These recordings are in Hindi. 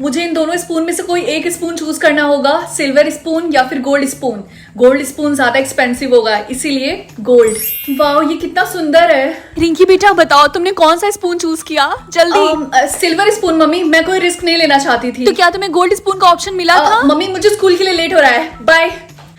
मुझे इन दोनों स्पून में से कोई एक स्पून चूज करना होगा, सिल्वर स्पून या फिर गोल्ड स्पून। गोल्ड स्पून ज्यादा एक्सपेंसिव होगा, इसीलिए गोल्ड। वाओ, ये कितना सुंदर है। रिंकी बेटा बताओ तुमने कौन सा स्पून चूज किया? जल्दी। सिल्वर स्पून मम्मी, मैं कोई रिस्क नहीं लेना चाहती थी। तो क्या तुम्हें गोल्ड स्पून का ऑप्शन मिला था? मम्मी मुझे स्कूल के लिए लेट हो रहा है, बाय।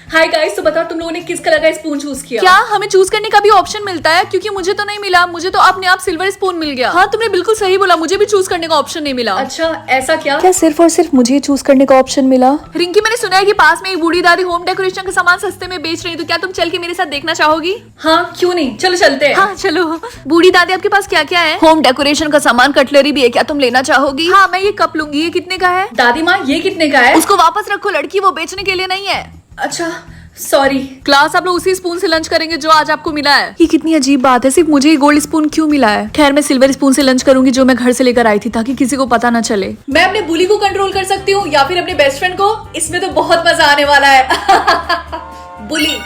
हाय गाइस, तो बताओ तुम लोगों ने किस कलर का स्पून चूज किया? क्या हमें चूज करने का भी ऑप्शन मिलता है? क्योंकि मुझे तो नहीं मिला, मुझे तो अपने आप सिल्वर स्पून मिल गया। हाँ तुमने बिल्कुल सही बोला, मुझे भी चूज करने का ऑप्शन नहीं मिला। अच्छा ऐसा क्या? क्या सिर्फ और सिर्फ मुझे चूज करने का ऑप्शन मिला? रिंकी मैंने सुना है कि पास में एक बूढ़ी दादी होम डेकोरेशन का सामान सस्ते में बेच रही है, तो क्या तुम चल के मेरे साथ देखना चाहोगी? हाँ क्यों नहीं, चलो चलते हैं। हाँ चलो। बूढ़ी दादी आपके पास क्या क्या है? होम डेकोरेशन का सामान, कटलरी भी है, क्या तुम लेना चाहोगी? हाँ मैं ये कप लूंगी। ये कितने का है? दादी माँ ये कितने का है? उसको वापस रखो लड़की, वो बेचने के लिए नहीं है। अच्छा सॉरी। क्लास आप लोग उसी स्पून से लंच करेंगे जो आज आपको मिला है। ये कितनी अजीब बात है, सिर्फ मुझे ही गोल्ड स्पून क्यों मिला है? खैर मैं सिल्वर स्पून से लंच करूंगी जो मैं घर से लेकर आई थी, ताकि किसी को पता ना चले। मैं अपने बुली को कंट्रोल कर सकती हूँ या फिर अपने बेस्ट फ्रेंड को। इसमें तो बहुत मजा आने वाला है। बुली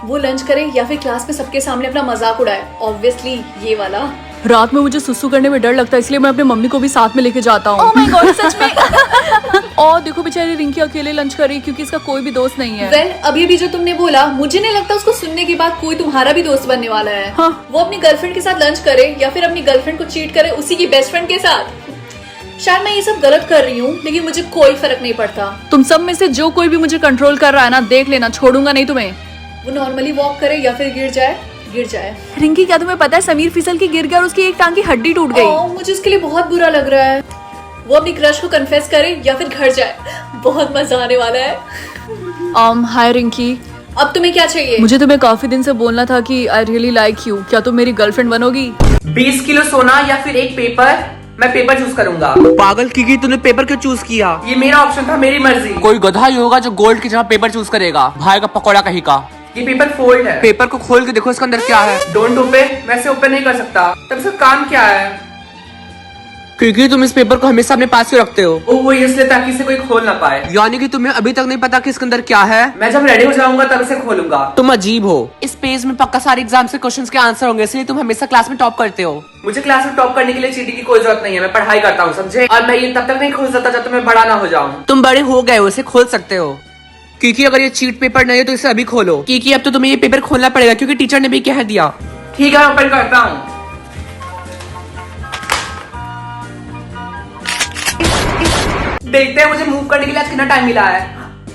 वो लंच करे या फिर क्लास में सबके सामने अपना मजाक उड़ाए। ऑब्वियसली ये वाला। रात में मुझे सुसु करने में डर लगता है, इसलिए मैं अपने मम्मी को भी साथ में लेके जाता हूँ। ओह माय गॉड, सच में। और देखो बेचारी रिंकी अकेले लंच कर रही, क्योंकि इसका कोई भी दोस्त नहीं है। वेल अभी भी जो तुमने बोला, मुझे नहीं लगता उसको सुनने के बाद कोई तुम्हारा भी दोस्त बनने वाला है। हाँ। वो अपनी गर्लफ्रेंड के साथ लंच करे या फिर अपनी गर्लफ्रेंड को चीट करे उसी की बेस्ट फ्रेंड के साथ। शायद मैं ये सब गलत कर रही हूँ, लेकिन मुझे कोई फर्क नहीं पड़ता। तुम सब में से जो कोई भी मुझे कंट्रोल कर रहा है ना, देख लेना, छोड़ूंगा नहीं तुम्हें। वो नॉर्मली वॉक करे या फिर गिर जाए। रिंकी क्या तुम्हें पता है समीर फिसल के गिर गया और उसकी एक टांग की हड्डी टूट गई। मुझे उसके लिए बहुत बुरा लग रहा है। वो अपनी क्रश को कन्फेस करे या फिर घर जाए। बहुत मजा आने वाला है। हाय रिंकी। अब तुम्हें क्या चाहिए? मुझे तुम्हें काफी दिन से बोलना था कि आई रियली लाइक यू। क्या तुम मेरी गर्लफ्रेंड बनोगी? 20 किलो सोना या फिर एक पेपर? मैं पेपर चूज करूंगा। पागल की तूने पेपर क्यों चूज किया? ये मेरा ऑप्शन था, मेरी मर्जी। कोई गधा ही होगा जो गोल्ड की जगह पेपर चूज करेगा। भाई का पकौड़ा कहीं का। ये पेपर फोल्ड है। पेपर को खोल के देखो इसके अंदर क्या है। Don't open. वैसे ओपन नहीं कर सकता। तब इसका काम क्या है? क्योंकि तुम इस पेपर को हमेशा अपने पास क्यों रखते हो? वो इसलिए ताकि इसे कोई खोल ना पाए। यानी कि तुम्हें अभी तक नहीं पता कि इसके अंदर क्या है? मैं जब रेडी हो जाऊंगा तब इसे खोलूंगा। तुम अजीब हो। इस पेज में पक्का सारे एग्जाम से क्वेश्चंस के आंसर होंगे, इसलिए तुम हमेशा क्लास में टॉप करते हो। मुझे क्लास में टॉप करने के लिए चीटिंग की कोई जरूरत नहीं है। मैं पढ़ाई करता हूँ, समझे? और मैं ये तब तक नहीं खोल सकता जब तक मैं बड़ा ना हो जाऊँ। तुम बड़े हो गए हो, इसे खोल सकते हो। क्योंकि अगर ये चीट पेपर नहीं है तो इसे अभी खोलो, क्योंकि अब तो तुम्हें ये पेपर खोलना पड़ेगा, क्योंकि टीचर ने भी कह दिया। ठीक है, ओपन करता हूँ। देखते हैं मुझे मूव करने के लिए आज कितना टाइम मिला है।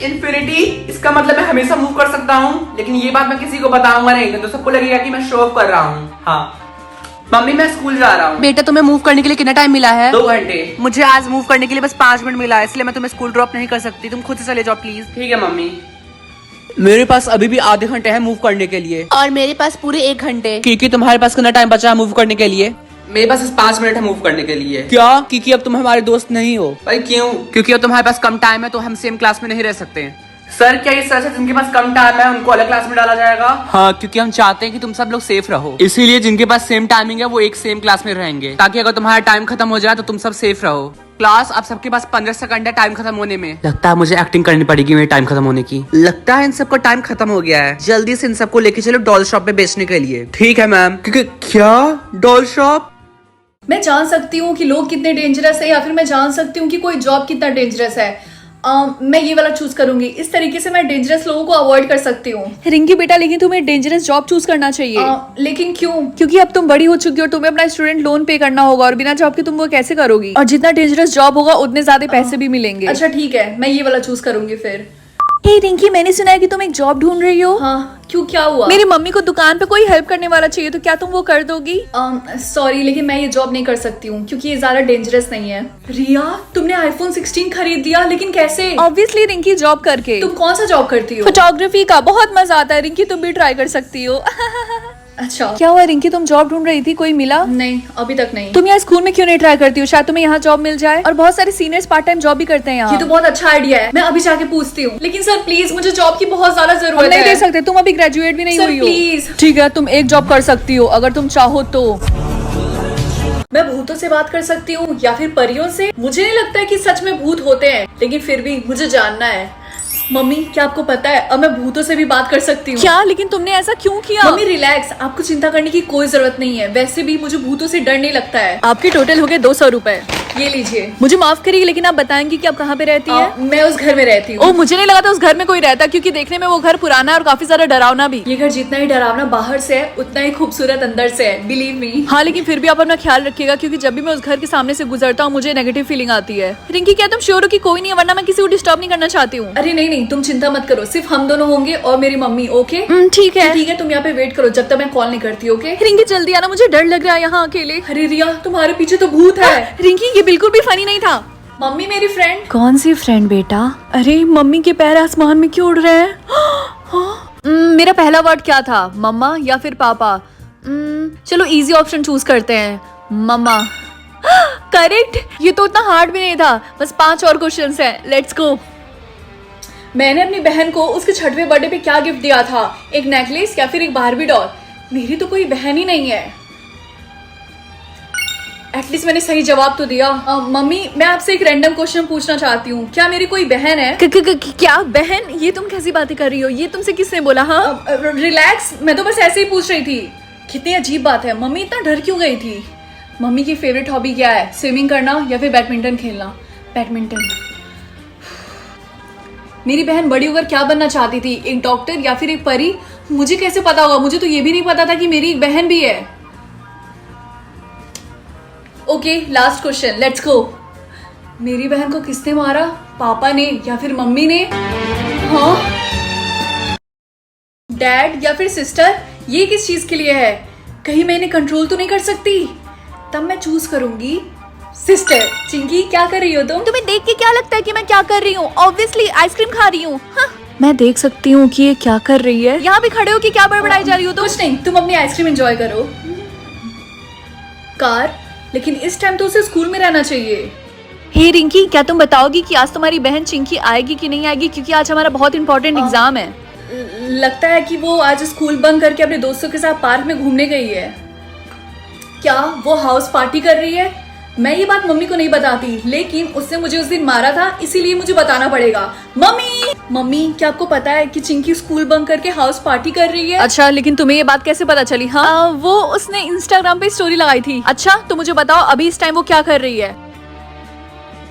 इन्फिनिटी, इसका मतलब मैं हमेशा मूव कर सकता हूँ, लेकिन ये बात मैं किसी को बताऊंगा नहीं, तो सबको लगेगा कि मैं शो ऑफ कर रहा हूँ। हाँ मम्मी, मैं स्कूल जा रहा हूँ। बेटा तुम्हें मूव करने के लिए कितना टाइम मिला है? 2 घंटे। मुझे आज मूव करने के लिए बस 5 मिनट मिला है, इसलिए मैं तुम्हें स्कूल ड्रॉप नहीं कर सकती। तुम खुद से चले जाओ प्लीज। ठीक है मम्मी। मेरे पास अभी भी आधे घंटे हैं मूव करने के लिए। और मेरे पास पूरे 1 घंटे। क्योंकि तुम्हारे पास कितना टाइम बचा है मूव करने के लिए? मेरे पास 5 मिनट है मूव करने के लिए। क्या? क्योंकि अब तुम हमारे दोस्त नहीं हो। भाई क्यों? क्योंकि अब तुम्हारे पास कम टाइम है, तो हम सेम क्लास में नहीं रह सकते। सर क्या ये सच है? जिनके पास कम टाइम है उनको अलग क्लास में डाला जाएगा? हाँ, क्योंकि हम चाहते हैं कि तुम सब लोग सेफ रहो, इसीलिए जिनके पास सेम टाइमिंग है वो एक सेम क्लास में रहेंगे, ताकि अगर तुम्हारा टाइम खत्म हो जाए तो तुम सब सेफ रहो। क्लास अब सबके पास 15 सेकंड है टाइम खत्म होने में। लगता है मुझे एक्टिंग करनी पड़ेगी मेरे टाइम खत्म होने की। लगता है इन सबका टाइम खत्म हो गया है, जल्दी से इन सबको लेके चलो डॉल शॉप में बेचने के लिए। ठीक है मैम। क्योंकि क्या डॉल शॉप? मैं जान सकती हूँ कि लोग कितने डेंजरस है, या फिर मैं जान सकती हूँ कि कोई जॉब कितना डेंजरस है। मैं ये वाला चूज करूंगी। इस तरीके से मैं डेंजरस लोगों को अवॉइड कर सकती हूँ। रिंकी बेटा लेकिन तुम्हें डेंजरस जॉब चूज करना चाहिए। लेकिन क्यों? क्योंकि अब तुम बड़ी हो चुकी हो, तुम्हें अपना स्टूडेंट लोन पे करना होगा, और बिना जॉब के तुम वो कैसे करोगी? और जितना डेंजरस जॉब होगा उतने ज्यादा पैसे भी मिलेंगे। अच्छा ठीक है, मैं ये वाला चूज करूंगी फिर। हे रिंकी, मैंने सुना है कि तुम एक जॉब ढूंढ रही हो। हाँ क्यों, क्या हुआ? मेरी मम्मी को दुकान पे कोई हेल्प करने वाला चाहिए, तो क्या तुम वो कर दोगी? सॉरी लेकिन मैं ये जॉब नहीं कर सकती हूँ, क्योंकि ये ज्यादा डेंजरस नहीं है। रिया तुमने आईफोन 16 खरीद लिया, लेकिन कैसे? ऑब्वियसली रिंकी, जॉब करके। तुम कौन सा जॉब करती हो? फोटोग्राफी का। बहुत मजा आता है रिंकी, तुम भी ट्राई कर सकती हो। अच्छा क्या हुआ रिंकी, तुम जॉब ढूंढ रही थी, कोई मिला? नहीं अभी तक नहीं। तुम यहाँ स्कूल में क्यों नहीं ट्राई करती हो? शायद तुम्हें यहाँ जॉब मिल जाए। और बहुत सारे सीनियर्स पार्ट टाइम जॉब भी करते हैं यहाँ। ये तो बहुत अच्छा आइडिया है, मैं अभी जाके पूछती हूँ। लेकिन सर प्लीज, मुझे जॉब की बहुत ज्यादा जरूरत है। नहीं दे सकते, तुम अभी ग्रेजुएट भी नहीं हुई हो। प्लीज। ठीक है, तुम एक जॉब कर सकती हो अगर तुम चाहो तो। मैं भूतों से बात कर सकती हूँ या फिर परियों से। मुझे नहीं लगता है कि सच में भूत होते हैं, लेकिन फिर भी मुझे जानना है। मम्मी क्या आपको पता है अब मैं भूतों से भी बात कर सकती हूँ? क्या? लेकिन तुमने ऐसा क्यों किया? मम्मी रिलैक्स, आपको चिंता करने की कोई जरूरत नहीं है। वैसे भी मुझे भूतों से डर नहीं लगता है। आपके टोटल हो गए 200 रुपए। ये लीजिए। मुझे माफ करिए, लेकिन आप बताएंगी कि आप कहाँ पे रहती है? मैं उस घर में रहती हूँ। ओ, मुझे नहीं लगा था उस घर में कोई रहता, क्योंकि देखने में वो घर पुराना है और काफी ज्यादा डरावना भी। ये घर जितना ही डरावना बाहर से है उतना ही खूबसूरत अंदर से है, बिलीव मी। हाँ, लेकिन फिर भी आप अपना ख्याल रखिएगा, क्योंकि जब भी मैं उस घर के सामने से गुजरता हूँ मुझे नेगेटिव फीलिंग आती है। रिंकी, क्या तुम श्योर हो कि कोई नहीं है? वरना मैं किसी को डिस्टर्ब नहीं करना चाहती हूँ। अरे नहीं नहीं, तुम चिंता मत करो, सिर्फ हम दोनों होंगे और मेरी मम्मी। ओके ठीक है। ठीक है, तुम यहाँ पे वेट करो जब तक मैं कॉल नहीं करती। ओके रिंकी जल्दी आना, मुझे डर लग रहा है यहाँ अकेले। अरे रिया, तुम्हारे पीछे तो भूत है। रिंकी, ये बिल्कुल भी फनी नहीं था। मम्मी मेरी फ्रेंड। कौन सी फ्रेंड बेटा? अरे मम्मी के पैर आसमान में क्यों उड़ रहे हैं? मेरा पहला वर्ड क्या था, मम्मा या फिर पापा? चलो इजी ऑप्शन चूज करते हैं, मम्मा। करेक्ट, ये तो उतना हार्ड भी नहीं था। बस 5 और क्वेश्चंस हैं, लेट्स गो। मैंने अपनी बहन को उसके 6वें बर्थडे पे क्या गिफ्ट दिया था? एक नेकलेस या फिर एक बारबी डॉल? मेरी तो कोई बहन ही नहीं है। एटलीस्ट मैंने सही जवाब तो दिया। मम्मी मैं आपसे एक रैंडम क्वेश्चन पूछना चाहती हूँ, क्या मेरी कोई बहन है? क्या बहन? ये तुम कैसी बातें कर रही हो? ये तुमसे किसने बोला? हाँ रिलैक्स, मैं तो बस ऐसे ही पूछ रही थी। कितनी अजीब बात है, मम्मी इतना डर क्यों गई थी? मम्मी की फेवरेट हॉबी क्या है? स्विमिंग करना या फिर बैडमिंटन खेलना? बैडमिंटन। मेरी बहन बड़ी होकर क्या बनना चाहती थी? एक डॉक्टर या फिर एक परी? मुझे कैसे पता होगा? मुझे तो ये भी नहीं पता था कि मेरी एक बहन भी है। Okay, last question, let's go. मेरी बहन को किसने मारा? पापा ने या फिर मम्मी ने? हाँ, डैड या फिर सिस्टर? ये किस चीज के लिए है? कहीं मैं इन्हें कंट्रोल तो नहीं कर सकती? तब मैं चूज करूंगी सिस्टर। चिंकी क्या कर रही हो तुम? तुम्हें देख के क्या लगता है कि मैं क्या कर रही हूँ? ऑब्वियसली आइसक्रीम खा रही हूँ। हाँ, मैं देख सकती हूँ कि ये क्या कर रही है। यहाँ भी खड़े हो कि क्या बड़बड़ाई जा रही हो तुम? कुछ नहीं, तुम अपनी आइसक्रीम एंजॉय करो। कार, लेकिन इस टाइम तो उसे स्कूल में रहना चाहिए। हे रिंकी, क्या तुम बताओगी कि आज तुम्हारी बहन चिंकी आएगी कि नहीं आएगी? क्योंकि आज हमारा बहुत इंपॉर्टेंट एग्जाम है। लगता है कि वो आज स्कूल बंक करके अपने दोस्तों के साथ पार्क में घूमने गई है। क्या वो हाउस पार्टी कर रही है? मैं ये बात मम्मी को नहीं बताती, लेकिन उसने मुझे उस दिन मारा था, इसीलिए मुझे बताना पड़ेगा। मम्मी क्या आपको पता है कि चिंकी स्कूल बंक करके हाउस पार्टी कर रही है? अच्छा, लेकिन तुम्हें ये बात कैसे पता चली? हाँ, वो उसने इंस्टाग्राम पे स्टोरी लगाई थी। अच्छा, तो मुझे बताओ अभी इस टाइम वो क्या कर रही है?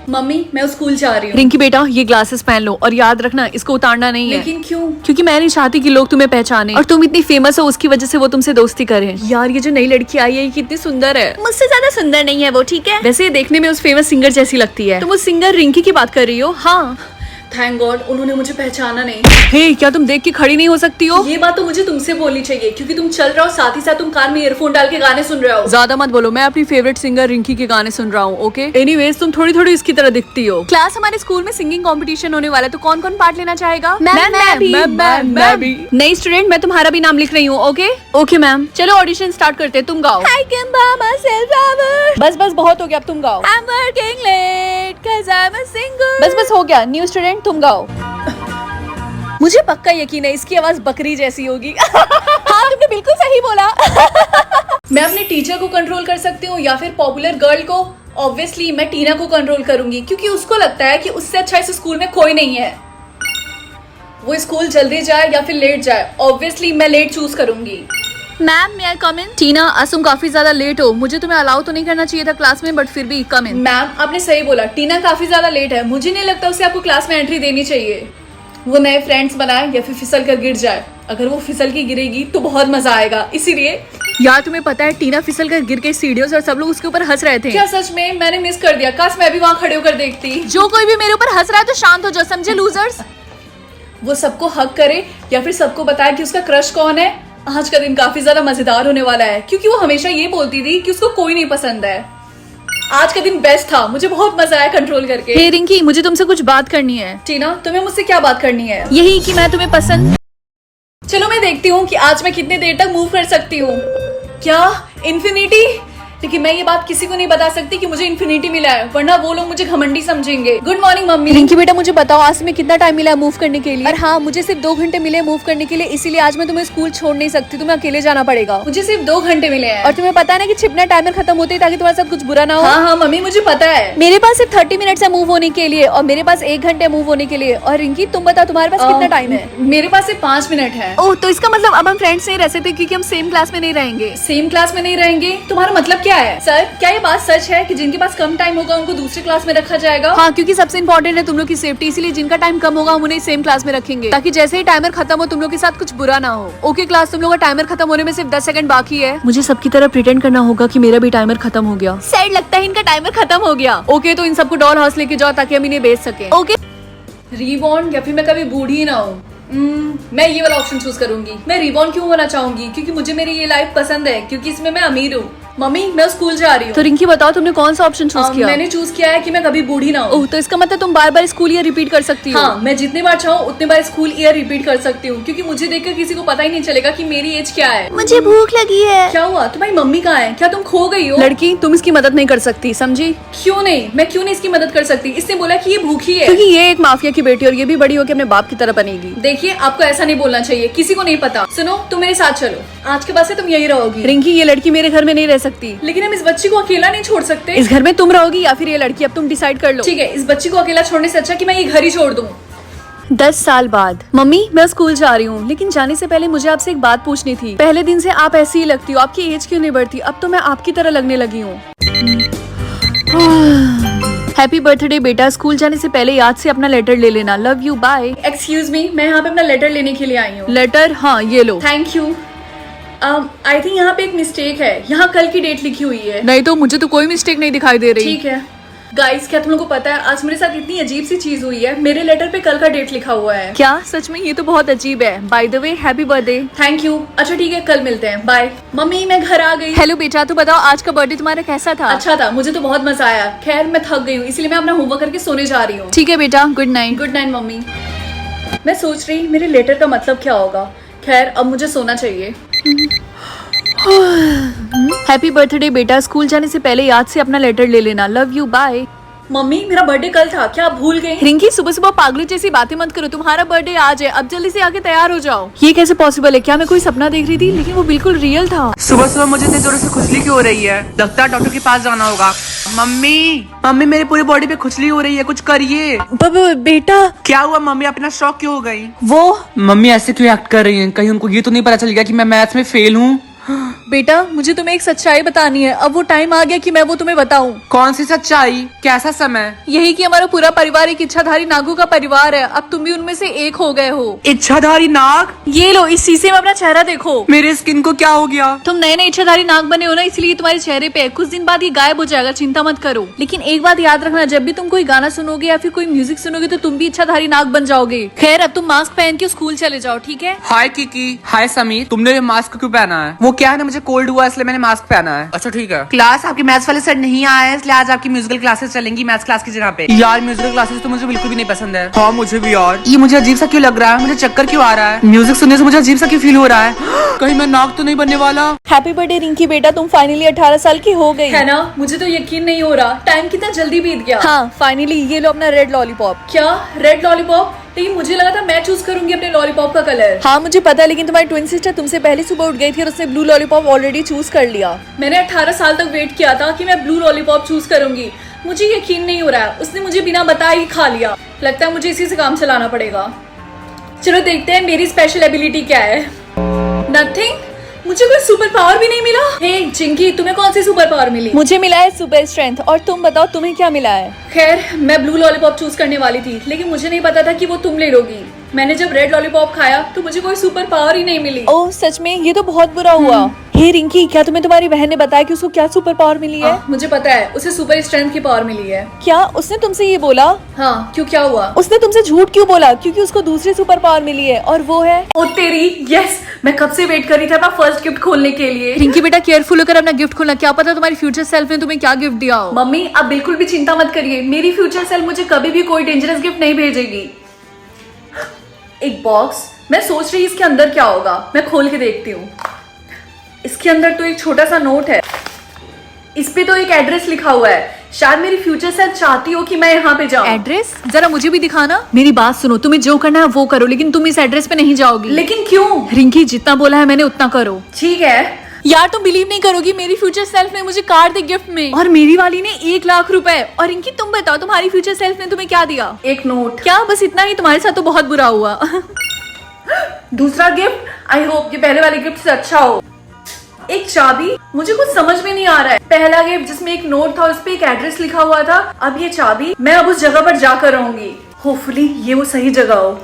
मम्मी मैं स्कूल जा रही हूँ। रिंकी बेटा, ये ग्लासेस पहन लो और याद रखना इसको उतारना नहीं है। लेकिन क्यों? क्योंकि मैं नहीं चाहती कि लोग तुम्हें पहचाने और तुम इतनी फेमस हो उसकी वजह से वो तुमसे दोस्ती करें। यार, ये जो नई लड़की आई है ये कितनी सुंदर है। मुझसे ज्यादा सुंदर नहीं है वो, ठीक है? वैसे ये देखने में उस फेमस सिंगर जैसी लगती है। तुम उस सिंगर रिंकी की बात कर रही हो? हाँ। थैंक गॉड उन्होंने मुझे पहचाना नहीं। हे, क्या तुम देख के खड़ी नहीं हो सकती हो? ये बात तो मुझे तुमसे बोलनी चाहिए, क्योंकि तुम चल रहे हो साथ ही साथ तुम कान में ईयरफोन डाल के गाने सुन रहे हो। ज्यादा मत बोलो, मैं अपनी फेवरेट सिंगर रिंकी के गाने सुन रहा हूँ। ओके, एनीवेज तुम थोड़ी थोड़ी इसकी तरह दिखती हो। क्लास, हमारे स्कूल में सिंगिंग कंपटीशन होने वाला है, तो कौन कौन पार्ट लेना चाहेगा? मैं भी। नई स्टूडेंट, मैं तुम्हारा भी नाम लिख रही हूँ। Okay ma'am. चलो ऑडिशन स्टार्ट करते हैं, तुम गाओ। बस बहुत हो गया, अब तुम गाओ। I'm working late 'cause I'm a singer। बस हो गया। न्यू स्टूडेंट, तुम गाओ। मुझे पक्का यकीन है इसकी आवाज बकरी जैसी होगी। हाँ, तुमने बिल्कुल सही बोला। मैं अपने टीचर को कंट्रोल कर सकती हूँ या फिर पॉपुलर गर्ल को? ऑब्वियसली मैं टीना को कंट्रोल करूंगी, क्योंकि उसको लगता है कि उससे अच्छा इस स्कूल में कोई नहीं है। वो स्कूल जल्दी जाए या फिर लेट जाए? ऑब्वियसली मैं लेट चूज करूंगी। Ma'am, may I come in? टीना, आज तुम काफी ज्यादा लेट हो। मुझे तुम्हें अलाउ तो नहीं करना चाहिए था क्लास में, बट फिर भी कम इन। मैम आपने सही बोला, टीना काफी ज्यादा लेट है। मुझे नहीं लगता उसे आपको क्लास में एंट्री देनी चाहिए। वो नए फ्रेंड्स बनाए या फिर फिसल कर गिर जाए। अगर वो फिसल के गिरेगी तो बहुत मजा आएगा, इसीलिए। यार, तुम्हें पता है टीना फिसल कर गिर गई सीढ़ियों से और सब लोग उसके ऊपर हंस रहे थे। क्या सच में? मैंने मिस कर दिया, काश मैं भी वहाँ खड़े होकर देखती। जो कोई भी मेरे ऊपर हंस रहा है तो शांत हो जाओ, समझे लूजर्स। वो सबको हक करे या फिर सबको बताए कि उसका क्रश कौन है। आज का दिन काफी ज्यादा मजेदार होने वाला है, क्योंकि वो हमेशा ये बोलती थी कि उसको कोई नहीं पसंद है। आज का दिन बेस्ट था, मुझे बहुत मजा आया कंट्रोल करके। हे रिंकी, मुझे तुमसे कुछ बात करनी है। टीना, तुम्हें मुझसे क्या बात करनी है? यही कि मैं तुम्हें पसंद। चलो मैं देखती हूँ कि आज मैं कितनी देर तक मूव कर सकती हूँ। क्या इन्फिनिटी? लेकिन मैं ये बात किसी को नहीं बता सकती कि मुझे इन्फिनिटी मिला है, वरना वो लोग मुझे घमंडी समझेंगे। Good morning mummy. रिंकी बेटा मुझे बताओ आज में कितना टाइम मिला है मूव करने के लिए? और हाँ, मुझे सिर्फ 2 घंटे मिले मूव करने के लिए, इसीलिए आज मैं तुम्हें स्कूल छोड़ नहीं सकती, तुम्हें अकेले जाना पड़ेगा। मुझे सिर्फ 2 घंटे मिले हैं। और तुम्हें पता है ना कि छिपना टाइमर खत्म होते ही, ताकि तुम्हारे साथ कुछ बुरा ना हो। हाँ हाँ मम्मी मुझे पता है। मेरे पास सिर्फ 30 मिनट है मूव होने के लिए, और मेरे पास 1 घंटे मूव होने के लिए। और रिंकी तुम बताओ तुम्हारे पास कितना टाइम है? मेरे पास सिर्फ 5 मिनट है। ओह, तो इसका मतलब अब हम फ्रेंड्स नहीं रह सकते क्योंकि हम सेम क्लास में नहीं रहेंगे। सेम क्लास में नहीं रहेंगे? तुम्हारा मतलब क्या है? सर क्या ये बात सच है कि जिनके पास कम टाइम होगा उनको दूसरी क्लास में रखा जाएगा? हाँ, क्योंकि सबसे इम्पोर्टेंट है तुम लोग की सेफ्टी, इसलिए जिनका टाइम कम होगा हम उन्हें सेम क्लास में रखेंगे, ताकि जैसे ही टाइमर खत्म हो तुम लोग के साथ कुछ बुरा ना हो। ओके क्लास, तुम लोग का टाइमर खत्म होने में सिर्फ 10 सेकंड बाकी है। मुझे सबकी तरह प्रिटेंड करना होगा कि मेरा भी टाइमर खत्म हो गया। सैड लगता है इनका टाइमर खत्म हो गया। ओके, तो इन सबको डॉल हाउस लेके जाओ ताकि हम इन्हें बेच सके। ओके। रीबॉर्न या फिर मैं कभी बूढ़ी ना हूँ। मैं ये वाला ऑप्शन चूज करूंगी। मैं रीबॉर्न क्यों होना चाहूंगी? क्योंकि मुझे मेरी ये लाइफ पसंद है, क्योंकि इसमें मैं अमीर हूँ। मम्मी मैं स्कूल जा रही हूँ। तो रिंकी बताओ तुमने कौन सा ऑप्शन चूज किया? मैंने चूज किया है कि मैं कभी बूढ़ी ना हूँ। ओह, तो इसका मतलब तुम बार बार स्कूल ईयर रिपीट कर सकती हो। हाँ, मैं जितने बार चाहूँ उतने बार स्कूल ईयर रिपीट कर सकती हूँ, क्योंकि मुझे देखकर किसी को पता ही नहीं चलेगा कि मेरी एज क्या है। मुझे भूख लगी है। क्या हुआ? तुम्हारी मम्मी कहाँ है? क्या तुम खो गई हो? लड़की, तुम इसकी मदद नहीं कर सकती, समझी? क्यों नहीं? मैं क्यों नहीं इसकी मदद कर सकती? इसने बोला कि ये भूखी है। क्योंकि ये एक माफिया की बेटी और ये भी बड़ी होकर अपने बाप की तरह बनेगी। देखिए, आपको ऐसा नहीं बोलना चाहिए, किसी को नहीं पता। सुनो, तुम मेरे साथ चलो, आज के बाद से तुम यही रहोगी। रिंकी, ये लड़की मेरे घर में नहीं रह सकती। लेकिन हम इस बच्ची को अकेला नहीं छोड़ सकते। इस घर में तुम रहोगी या फिर ये लड़की, अब तुम डिसाइड कर लो। ठीक है, इस बच्ची को अकेला छोड़ने से अच्छा कि मैं ये घर ही छोड़ दूं। 10 साल बाद। मम्मी मैं स्कूल जा रही हूँ, लेकिन जाने से पहले मुझे आपसे एक बात पूछनी थी। पहले दिन से आप ऐसी ही लगती हो, आपकी एज क्यों नहीं बढ़ती? अब तो मैं आपकी तरह लगने लगी हूँ। हैप्पी बर्थडे बेटा, स्कूल जाने से पहले याद से अपना लेटर ले लेना। Love you, bye. Excuse me, मैं यहाँ पे अपना लेटर लेने के लिए आई हूँ। लेटर? हाँ, ये लो। Thank you. आई थिंक यहाँ पे एक मिस्टेक है, यहाँ कल की डेट लिखी हुई है। नहीं तो मुझे तो कोई मिस्टेक नहीं दिखाई दे रही। ठीक है गाइस, क्या तुम लोगों को पता है आज मेरे साथ इतनी अजीब सी चीज हुई है? मेरे लेटर पे कल का डेट लिखा हुआ है। क्या सच में? ये तो बहुत अजीब है। By the way happy birthday. Thank you. अच्छा ठीक है, कल मिलते हैं, बाय। मम्मी मैं घर आ गई। हेलो बेटा, तो बताओ आज का बर्थडे तुम्हारा कैसा था? अच्छा था, मुझे तो बहुत मजा आया। खैर मैं थक गई हूँ, इसलिए मैं अपना होमवर्क करके सोने जा रही हूँ। ठीक है बेटा, good night. Good night mummy. मैं सोच रही मेरे लेटर का मतलब क्या होगा। खैर अब मुझे सोना चाहिए। हैप्पी बर्थडे बेटा, स्कूल जाने से पहले याद से अपना लेटर ले लेना। Love you, bye. मम्मी मेरा बर्थडे कल था, क्या आप भूल गई? रिंकी, सुबह सुबह पागलों जैसी बातें मत करो। तुम्हारा बर्थडे आज है, अब जल्दी से आके तैयार हो जाओ। ये कैसे पॉसिबल है? क्या मैं कोई सपना देख रही थी? लेकिन वो बिल्कुल रियल था। सुबह सुबह मुझे इतनी जोरों से खुजली क्यों हो रही है? लगता है डॉक्टर के पास जाना होगा। मम्मी मम्मी मेरी पूरी बॉडी पे खुजली हो रही है, कुछ करिए। बेटा क्या हुआ मम्मी? अपना शौक क्यों हो गई? वो मम्मी ऐसे क्यों एक्ट कर रही हैं? कहीं उनको ये तो नहीं पता चल गया कि मैं मैथ्स में फेल हूँ? बेटा, मुझे तुम्हें एक सच्चाई बतानी है। अब वो टाइम आ गया कि मैं वो तुम्हें बताऊं। कौन सी सच्चाई? कैसा समय? यही कि हमारा पूरा परिवार एक इच्छाधारी नागों का परिवार है। अब तुम भी उनमें से एक हो गए हो। इच्छाधारी नाग? ये लो, इस शीशे में अपना चेहरा देखो। मेरे स्किन को क्या हो गया? तुम नए नए इच्छाधारी नाग बने हो ना, इसलिए तुम्हारे चेहरे पे है। कुछ दिन बाद ये गायब हो जाएगा, चिंता मत करो। लेकिन एक बात याद रखना, जब भी तुम कोई गाना सुनोगे या फिर कोई म्यूजिक सुनोगे तो तुम भी इच्छाधारी नाग बन जाओगे। खैर अब तुम मास्क पहन के स्कूल चले जाओ, ठीक है? हाय किकी। हाय समीर। तुमने ये मास्क क्यों पहना है? वो क्या है ना, मुझे कोल्ड हुआ इसलिए मैंने मास्क पहना है। अच्छा ठीक है। क्लास आपकी मैथ्स वाले सर नहीं आए हैं, इसलिए आज आपकी म्यूजिकल क्लासेस चलेंगी मैथ्स क्लास की जगह पे। यार म्यूजिकल क्लासेस तो मुझे बिल्कुल भी नहीं पसंद है। हाँ मुझे भी यार। ये मुझे अजीब सा क्यों लग रहा है? मुझे चक्कर क्यों आ रहा है? म्यूजिक सुनने से मुझे अजीब सा क्यों फील हो रहा है? कहीं मैं नाग तो नहीं बनने वाला? हैप्पी बर्थडे रिंकी बेटा, तुम फाइनली 18 साल की हो गई है ना? मुझे तो यकीन नहीं हो रहा, टाइम कितना जल्दी बीत गया। हाँ फाइनली, ये लो अपना रेड लॉलीपॉप। क्या रेड लॉलीपॉप? लेकिन मुझे लगा था मैं चूज करूंगी अपने लॉलीपॉप का कलर। हाँ मुझे पता है, लेकिन तुम्हारी ट्विन सिस्टर तुमसे पहले सुबह उठ गई थी और उसने ब्लू लॉलीपॉप ऑलरेडी चूज कर लिया। मैंने 18 साल तक वेट किया था कि मैं ब्लू लॉलीपॉप चूज करूंगी। मुझे यकीन नहीं हो रहा है, उसने मुझे बिना बताए ही खा लिया। लगता है मुझे इसी से काम चलाना पड़ेगा। चलो देखते हैं मेरी स्पेशल एबिलिटी क्या है। नथिंग। मुझे कोई सुपर पावर भी नहीं मिला। हे चिंकी, तुम्हें कौन सी सुपर पावर मिली? मुझे मिला है सुपर स्ट्रेंथ। और तुम बताओ तुम्हें क्या मिला है? खैर मैं ब्लू लॉलीपॉप चूज करने वाली थी, लेकिन मुझे नहीं पता था कि वो तुम ले लोगी। मैंने जब रेड लॉलीपॉप खाया तो मुझे कोई सुपर पावर ही नहीं मिली। ओह सच में? ये तो बहुत बुरा हुआ। हे रिंकी, क्या तुम्हें तुम्हारी बहन ने बताया कि उसको क्या सुपर पावर मिली है? मुझे पता है, उसे सुपर स्ट्रेंथ की पावर मिली है। क्या उसने तुमसे ये बोला? हाँ क्यों, क्या हुआ? उसने तुमसे झूठ क्यों बोला? क्योंकि उसको दूसरी सुपर पावर मिली है और वो है। ओ तेरी, यस, मैं कब से वेट कर रही थी अपना फर्स्ट गिफ्ट खोलने के लिए। रिंकी बेटा केयरफुल होकर अपना गिफ्ट खोलना, क्या पता तुम्हारी फ्यूचर सेल्फ ने तुम्हें क्या गिफ्ट दिया हो। मम्मी आप बिल्कुल भी चिंता मत करिए, मेरी फ्यूचर सेल्फ मुझे कभी भी कोई डेंजरस गिफ्ट नहीं भेजेगी। एक बॉक्स, मैं सोच रही इसके अंदर क्या होगा। मैं खोल के देखती हूँ। इसके अंदर तो एक छोटा सा नोट है। इस पे तो एक एड्रेस लिखा हुआ है। शायद मेरी फ्यूचर सेल्फ चाहती हो कि मैं यहाँ पे जाऊँ। एड्रेस जरा मुझे भी दिखाना। मेरी बात सुनो, तुम्हें जो करना है वो करो, लेकिन तुम इस एड्रेस पे नहीं जाओगी। लेकिन क्यों? रिंकी जितना बोला है मैंने उतना करो। ठीक है। यार तुम बिलीव नहीं करोगी, मेरी फ्यूचर सेल्फ ने मुझे कार दी गिफ्ट में, और मेरी वाली ने 1 लाख रुपए। और रिंकी तुम बताओ तुम्हारी फ्यूचर सेल्फ ने तुम्हें क्या दिया? एक नोट। क्या बस इतना ही? तुम्हारे साथ तो बहुत बुरा हुआ। दूसरा गिफ्ट, आई होप ये पहले वाले गिफ्ट से अच्छा हो। एक चाबी, मुझे कुछ समझ में नहीं आ रहा है। पहला गिफ्ट जिसमें एक नोट था, उस पे एक एड्रेस लिखा हुआ था। अब ये चाबी, मैं अब उस जगह पर जाकर रहूंगी। होपफुली ये वो सही जगह हो।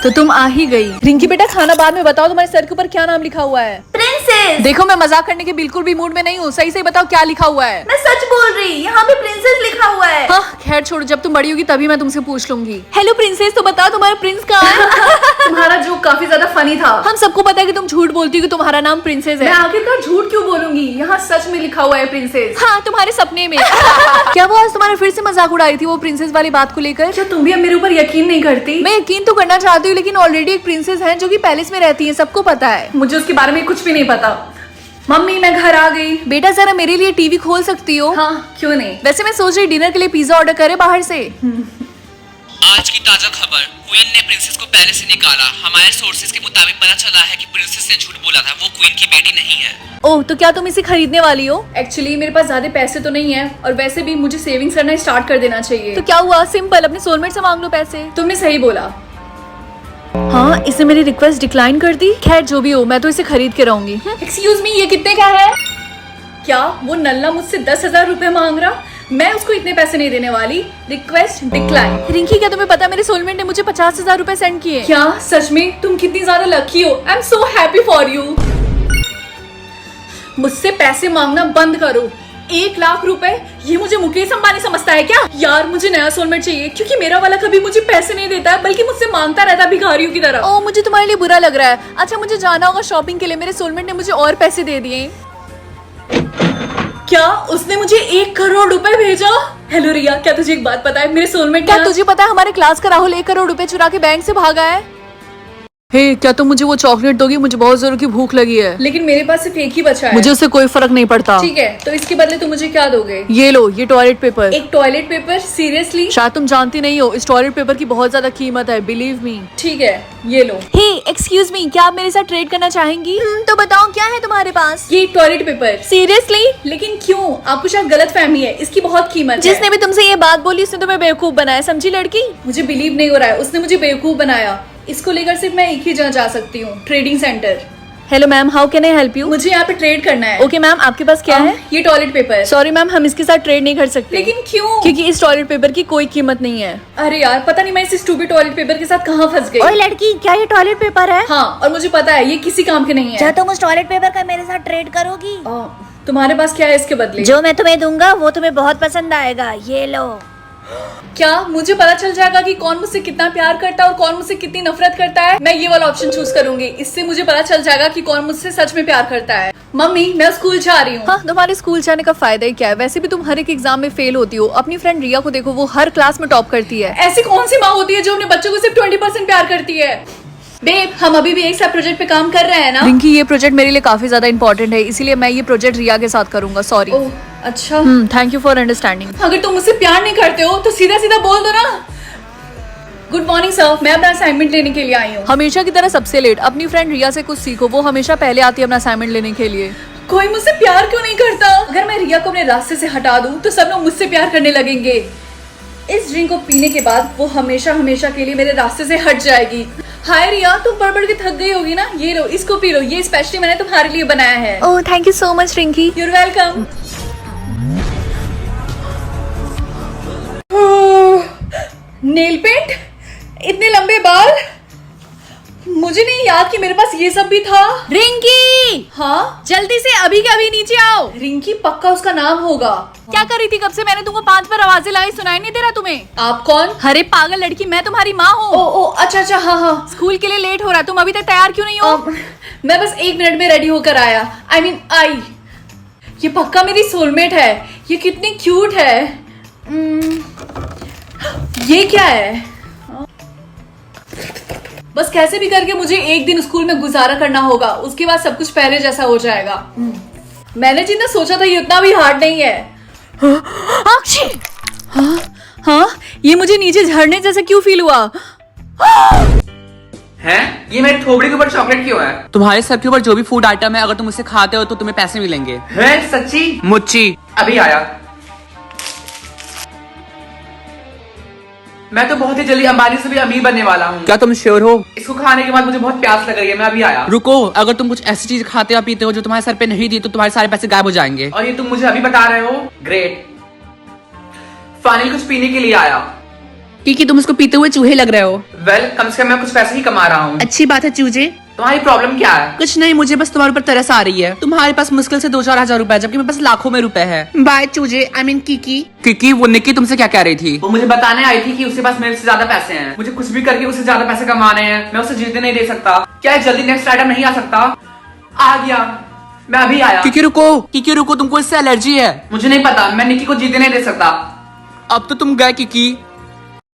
तो तुम आ ही गई। रिंकी बेटा खाना बाद में बताओ, तुम्हारे सर के ऊपर क्या नाम लिखा हुआ है? प्रिंसेस। देखो मैं मजाक करने के बिल्कुल भी मूड में नहीं हूँ, सही से बताओ क्या लिखा हुआ है? मैं सच बोल रही, यहाँ पे प्रिंसेस लिखा हुआ है। हाँ खैर छोड़ो, जब तुम बड़ी होगी तभी मैं तुमसे पूछ लूंगी। हेलो प्रिंसेस, तो बताओ तुम्हारा प्रिंस कहाँ है? तुम्हारा जोक काफी ज्यादा फनी था। हम सबको पता है कि तुम झूठ बोलती हो कि तुम्हारा नाम प्रिंसेस मैं है। आखिरकार झूठ क्यों बोलूंगी? यहाँ सच में लिखा हुआ है प्रिंसेस। हाँ तुम्हारे सपने में। क्या वो आज तुम्हारा फिर से मजाक उड़ा रही थी वो प्रिंसेस वाली बात को लेकर? क्या तुम भी अब मेरे ऊपर यकीन नहीं करती? मैं यकीन तो करना चाहती हूँ, लेकिन ऑलरेडी एक प्रिंसेस है जो कि पैलेस में रहती है, सबको पता है। मुझे उसके बारे में कुछ भी नहीं पता। मम्मी मैं घर आ गई। बेटा जरा मेरे लिए टीवी खोल सकती हो? हाँ क्यों नहीं। वैसे मैं सोच रही डिनर के लिए पिज्जा ऑर्डर करे बाहर से। आज की ताजा खबर, क्वीन ने प्रिंसेस को पैलेस से निकाला। हमारे सोर्सेज के मुताबिक पता चला है कि प्रिंसेस ने झूठ बोला था, वो क्वीन की बेटी नहीं है। ओह तो क्या तुम इसे खरीदने वाली हो? एक्चुअली मेरे पास ज्यादा पैसे तो नहीं है, और वैसे भी मुझे सेविंग्स करना स्टार्ट कर देना चाहिए। तो क्या हुआ, सिंपल अपने सोलमेट से मांग लो पैसे। तुमने सही बोला। हाँ इसने मेरी रिक्वेस्ट डिक्लाइन कर दी। खैर जो भी हो, मैं तो इसे खरीद के रहूंगी। एक्सक्यूज मी, ये कितने का है? क्या वो नल्ला मुझसे 10,000 रुपए मांग रहा? मैं उसको इतने पैसे नहीं देने वाली। Request decline. रिंकी क्या तुम्हें पता है मेरे सोलमेट ने मुझे 50,000 रुपए सेंड किए? क्या सच में? तुम कितनी ज्यादा लकी हो। I am so happy for you. मुझसे पैसे मांगना बंद करो। 1 लाख रुपए, ये मुझे मुकेश अंबानी समझता है क्या? यार मुझे नया सोलमेट चाहिए, क्योंकि मेरा वाला कभी मुझे पैसे नहीं देता है, बल्कि मुझसे मांगता रहता है भिखारियों की तरह। ओह मुझे तुम्हारे लिए बुरा लग रहा है। अच्छा मुझे जाना होगा शॉपिंग के लिए, मेरे सोलमेट ने मुझे और पैसे दे दिए। क्या उसने मुझे 1 करोड़ रुपए भेजा? हेलो रिया, क्या तुझे एक बात पता है? मेरे सोलमेट क्या तुझे पता है हमारे क्लास का राहुल 1 करोड़ रुपए चुरा के बैंक से भागा है? हे क्या तुम मुझे वो चॉकलेट दोगी? मुझे बहुत जोरों की भूख लगी है। लेकिन मेरे पास सिर्फ एक ही बचा है। मुझे उससे कोई फर्क नहीं पड़ता। ठीक है, तो इसके बदले तुम मुझे क्या दोगे? ये लो, ये टॉयलेट पेपर। एक टॉयलेट पेपर? सीरियसली? शायद तुम जानती नहीं हो, इस टॉयलेट पेपर की बहुत ज्यादा कीमत है, बिलीव मी। ठीक है, ये लो। हे एक्सक्यूज मी, क्या आप मेरे साथ ट्रेड करना चाहेंगी? तो बताओ क्या है तुम्हारे पास? ये टॉयलेट पेपर। सीरियसली? लेकिन क्यों? आपको शायद गलत फहमी है, इसकी बहुत कीमत है। जिसने भी तुमसे ये बात बोली उसने तुम्हें बेवकूफ बनाया, समझी लड़की? मुझे बिलीव नहीं हो रहा है, उसने मुझे बेवकूफ बनाया। इसको लेकर सिर्फ मैं एक ही जगह जा सकती हूँ, trading centre. Hello ma'am, how can I help you? मुझे यहाँ पे ट्रेड करना है। ओके मैम, आपके पास क्या है? ये टॉयलेट पेपर। सॉरी मैम, हम इसके साथ ट्रेड नहीं कर सकते। लेकिन क्यों? क्योंकि इस टॉयलेट पेपर की कोई कीमत नहीं है। अरे यार, पता नहीं मैं इस स्टूपिड टॉयलेट पेपर के साथ कहाँ फंस गई। ओए लड़की, क्या ये टॉयलेट पेपर है? हाँ, और मुझे पता है ये किसी काम के नहीं क्या है। तुम उस टॉयलेट पेपर का मेरे साथ ट्रेड करोगी? तुम्हारे पास क्या है इसके बदले? जो मैं तुम्हें दूंगा वो तुम्हें बहुत पसंद आएगा, ये लो। क्या मुझे पता चल जाएगा कि कौन मुझसे कितना प्यार करता है और कौन मुझसे कितनी नफरत करता है? मैं ये वाला ऑप्शन चूज करूंगी, इससे मुझे पता चल जाएगा कि कौन मुझसे सच में प्यार करता है। मम्मी मैं स्कूल जा रही हूँ। हाँ तुम्हारे स्कूल जाने का फायदा ही क्या है? वैसे भी तुम हर एक एग्जाम में फेल होती हो। अपनी फ्रेंड रिया को देखो, वो हर क्लास में टॉप करती है। ऐसी कौन सी माँ होती है जो अपने बच्चों को सिर्फ 20% प्यार करती है? बेब, हम अभी भी एक साथ प्रोजेक्ट पे काम कर रहे हैं ना? रिंकी ये प्रोजेक्ट मेरे लिए काफी ज्यादा इंपॉर्टेंट है, इसीलिए मैं ये प्रोजेक्ट रिया के साथ करूंगा। सॉरी। ओह अच्छा। Thank you for understanding. अगर तुम मुझसे प्यार नहीं करते हो तो सीधा सीधा बोल दो ना। गुड मॉर्निंग सर, मैं अपना असाइनमेंट लेने के लिए आई हूँ। हमेशा की तरह सबसे लेट। अपनी फ्रेंड रिया से कुछ सीखो, वो हमेशा पहले आती है अपना असाइनमेंट लेने के लिए। कोई मुझसे प्यार क्यों नहीं करता? अगर मैं रिया को अपने रास्ते से हटा दूं तो सब लोग मुझसे प्यार करने लगेंगे। इस ड्रिंक को पीने के बाद वो हमेशा हमेशा के लिए मेरे रास्ते से हट जाएगी। हाय रिया, तुम पढ़ पढ़ के थक गई होगी ना, ये लो इसको पी लो, ये स्पेशली मैंने तुम्हारे लिए बनाया है। Oh thank you so much Rinki. You're welcome. Nail paint, इतने लंबे बाल, मुझे नहीं याद कि मेरे पास ये सब भी था। रिंकी हाँ जल्दी से अभी के अभी नीचे आओ। रिंकी पक्का उसका नाम होगा। क्या कर रही थी कब से? मैंने तुमको 5 बार आवाजें लाई, सुनाई नहीं दे रहा तुम्हें? आप कौन? अरे पागल लड़की, मैं तुम्हारी माँ ओ हूँ। ओ अच्छा अच्छा, हाँ हाँ। स्कूल के लिए लेट हो रहा, तुम अभी तक तैयार क्यों नहीं हो? मैं बस 1 मिनट में रेडी होकर आया। I mean, आई। ये पक्का मेरी सोलमेट है। ये कितनी क्यूट है। ये क्या है? बस कैसे भी करके मुझे एक दिन स्कूल में गुजारा करना होगा, उसके बाद सब कुछ पहले जैसा हो जाएगा। मैंने जितना सोचा था ये उतना भी हार्ड नहीं है। आक्षी! हाँ, ये मुझे नीचे झरने जैसा क्यों फील हुआ? हैं? ये मेरी थोबड़ी के ऊपर चॉकलेट क्यों है? तुम्हारे सर के ऊपर जो भी फूड आइटम है, अगर तुम उसे खाते हो तो तुम्हें पैसे मिलेंगे। हैं? सच्ची? मुच्ची। अभी आया। मैं तो बहुत ही जल्दी अंबानी से भी अमीर बनने वाला हूँ। क्या तुम श्योर हो? इसको खाने के बाद मुझे बहुत प्यास लग रही है, मैं अभी आया। रुको, अगर तुम कुछ ऐसी चीज खाते या पीते हो जो तुम्हारे सर पे नहीं दी तो तुम्हारे सारे पैसे गायब हो जाएंगे। और ये तुम मुझे अभी बता रहे हो? ग्रेट। फाइनली कुछ पीने के लिए आया। क्योंकि तुम इसको पीते हुए चूहे लग रहे हो। वेल, कम से कम मैं कुछ पैसे ही कमा रहा हूँ। अच्छी बात है चूजे। तुम्हारी प्रॉब्लम क्या है? कुछ नहीं, मुझे बस तुम्हारे ऊपर तरस आ रही है। तुम्हारे पास मुश्किल से 2-4 हजार रुपए है, जबकि मेरे पास लाखों में रुपए है। बाय चूजे, आई मीन किकी। किकी, वो निक्की तुमसे क्या कह रही थी? वो मुझे बताने आई थी कि उसके पास मेरे से ज्यादा पैसे हैं। मुझे कुछ भी करके उससे ज्यादा पैसे कमाने हैं। मैं उसे जीतने नहीं दे सकता। क्या जल्दी नेक्स्ट आइटम नहीं आ सकता? आ गया, मैं अभी आया। किकी रुको, तुमको इससे एलर्जी है। मुझे नहीं पता, मैं निक्की को जीतने नहीं दे सकता। अब तो तुम गए किकी।